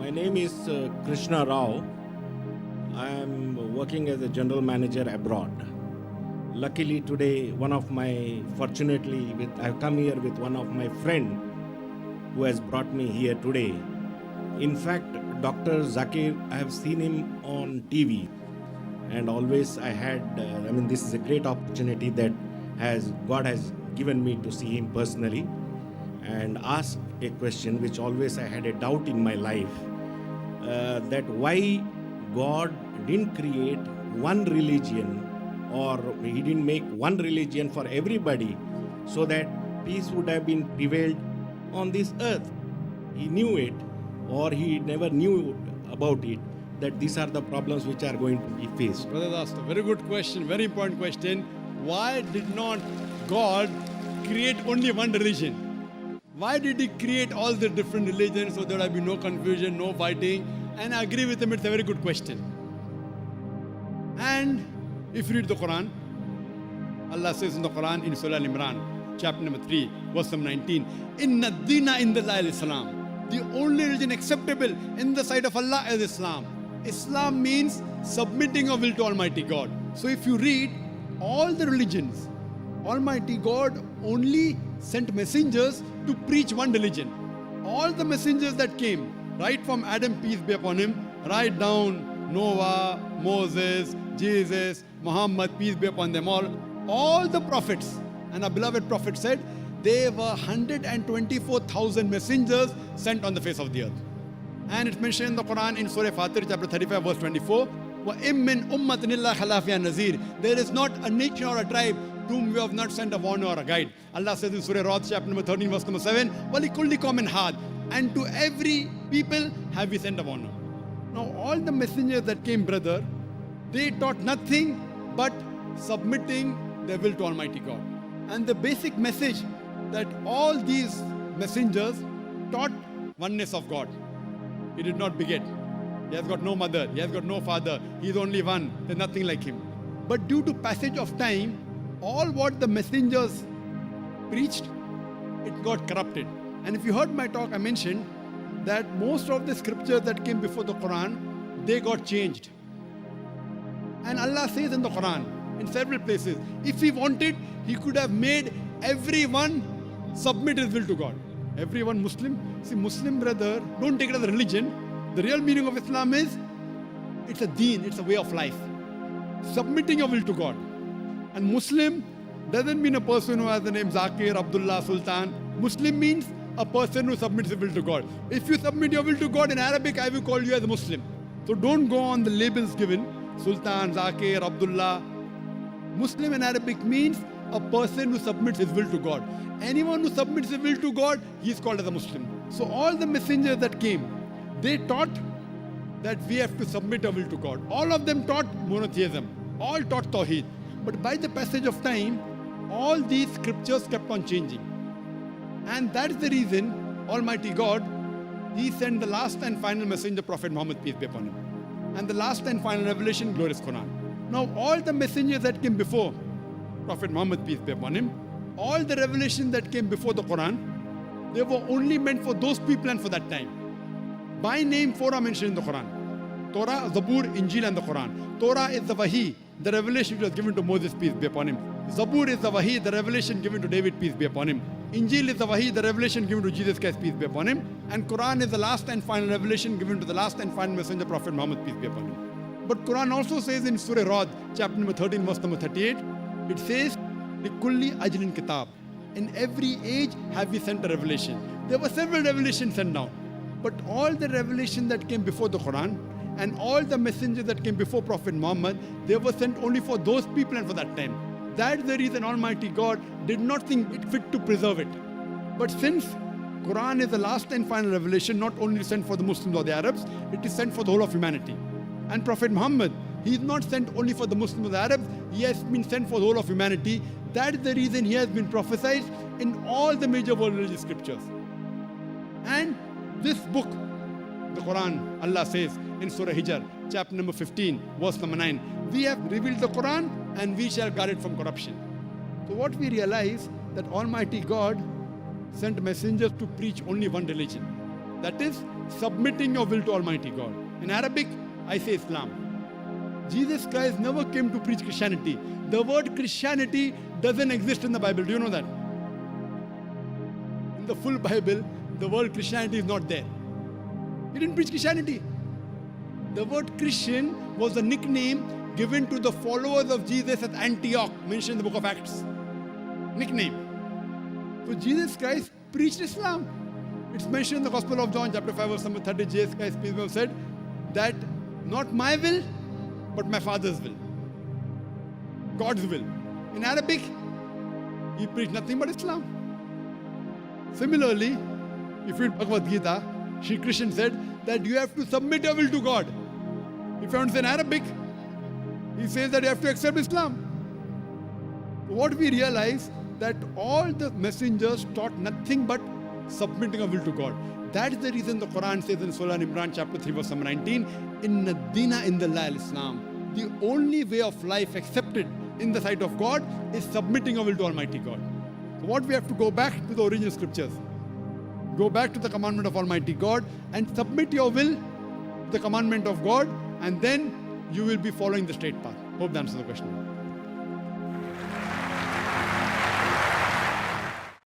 My name is Krishna Rao. I am working as a general manager abroad. Luckily today, I've come here with one of my friend who has brought me here today. In fact, Dr. Zakir, I have seen him on TV, and always this is a great opportunity that God has given me to see him personally and ask a question which always I had a doubt in my life, that why God didn't create one religion, or he didn't make one religion for everybody so that peace would have been prevailed on this earth. He knew it, or he never knew about it, that these are the problems which are going to be faced. Brother, that's a very good question, very important question. Why did not God create only one religion? Why did he create all the different religions so there would be no confusion, no fighting? And I agree with him, it's a very good question. And if you read the Quran, Allah says in the Quran in Surah Al-Imran, chapter number 3, verse number 19, Inna ad-deena indallahi al-Islam. The only religion acceptable in the sight of Allah is Islam. Islam means submitting your will to Almighty God. So if you read all the religions, Almighty God only sent messengers to preach one religion. All the messengers that came, right from Adam, peace be upon him, right down Noah, Moses, Jesus, Muhammad, peace be upon them all the prophets, and our beloved prophet said, there were 124,000 messengers sent on the face of the earth. And it's mentioned in the Quran in Surah Fatir, chapter 35, verse 24, وَإِم مِّنْ أُمَّةٍ إِلَّا خَلَا فِيهَا نَذِيرٌ. There is not a nation or a tribe to whom we have not sent a warner or a guide. Allah says in Surah Ra'd, chapter number 13, verse number 7, وَلِكُلِّ قَوْمٍ هَادٍ. And to every people have we sent a warner. Now all the messengers that came, brother, they taught nothing but submitting their will to Almighty God. And the basic message that all these messengers taught oneness of God. He did not beget. He has got no mother. He has got no father. He is only one. There's nothing like him. But due to passage of time, all what the messengers preached, it got corrupted. And if you heard my talk, I mentioned that most of the scriptures that came before the Quran, they got changed. And Allah says in the Quran, in several places, if He wanted, He could have made everyone submit his will to God. Everyone Muslim. See, Muslim brother, don't take it as a religion. The real meaning of Islam is, it's a deen, it's a way of life. Submitting your will to God. And Muslim doesn't mean a person who has the name Zakir, Abdullah, Sultan. Muslim means a person who submits his will to God. If you submit your will to God in Arabic, I will call you as a Muslim. So don't go on the labels given, Sultan, Zakir, Abdullah. Muslim in Arabic means a person who submits his will to God. Anyone who submits his will to God, he is called as a Muslim. So all the messengers that came, they taught that we have to submit our will to God. All of them taught monotheism. All taught Tawheed. But by the passage of time, all these scriptures kept on changing. And that's the reason Almighty God, He sent the last and final messenger, Prophet Muhammad, peace be upon him. And the last and final revelation, glorious Quran. Now all the messengers that came before Prophet Muhammad, peace be upon him, all the revelations that came before the Quran, they were only meant for those people and for that time. By name, 4 are mentioned in the Quran. Torah, Zabur, Injil and the Quran. Torah is the Wahi, the revelation which was given to Moses, peace be upon him. Zabur is the Wahi, the revelation given to David, peace be upon him. Injil is the Wahi, the revelation given to Jesus Christ, peace be upon him. And Quran is the last and final revelation given to the last and final messenger, Prophet Muhammad, peace be upon him. But Quran also says in Surah Ra'd, chapter number 13, verse number 38, it says, لِكُلِّ أَجْلٍ كِتَابٍ. In every age have we sent a revelation. There were several revelations sent down. But all the revelation that came before the Quran and all the messengers that came before Prophet Muhammad, they were sent only for those people and for that time. That's the reason Almighty God did not think it fit to preserve it. But since Quran is the last and final revelation, not only sent for the Muslims or the Arabs, it is sent for the whole of humanity. And Prophet Muhammad, he is not sent only for the Muslims or the Arabs, he has been sent for the whole of humanity. That is the reason he has been prophesied in all the major world religious scriptures. And this book, the Quran, Allah says in Surah Hijr, chapter number 15, verse number 9, we have revealed the Quran and we shall guard it from corruption. So what we realize, that Almighty God sent messengers to preach only one religion. That is submitting your will to Almighty God. In Arabic, I say Islam. Jesus Christ never came to preach Christianity. The word Christianity doesn't exist in the Bible. Do you know that? In the full Bible, the word Christianity is not there. He didn't preach Christianity. The word Christian was a nickname given to the followers of Jesus at Antioch, mentioned in the book of Acts. Nickname. So Jesus Christ preached Islam. It's mentioned in the Gospel of John, chapter 5, verse number 30. Jesus Christ, peace be upon him, said that not my will, but my Father's will. God's will. In Arabic, he preached nothing but Islam. Similarly, if you read Bhagavad Gita, Shri Krishna said that you have to submit your will to God. If you understand Arabic, he says that you have to accept Islam. What we realize, that all the messengers taught nothing but submitting our will to God. That is the reason the Quran says in Surah Imran chapter 3 verse number 19, Inna dina indallahi al-Islam. The only way of life accepted in the sight of God is submitting our will to Almighty God. So what we have to go back to the original scriptures. Go back to the commandment of Almighty God and submit your will to the commandment of God, and then you will be following the straight path. Hope that answers the question.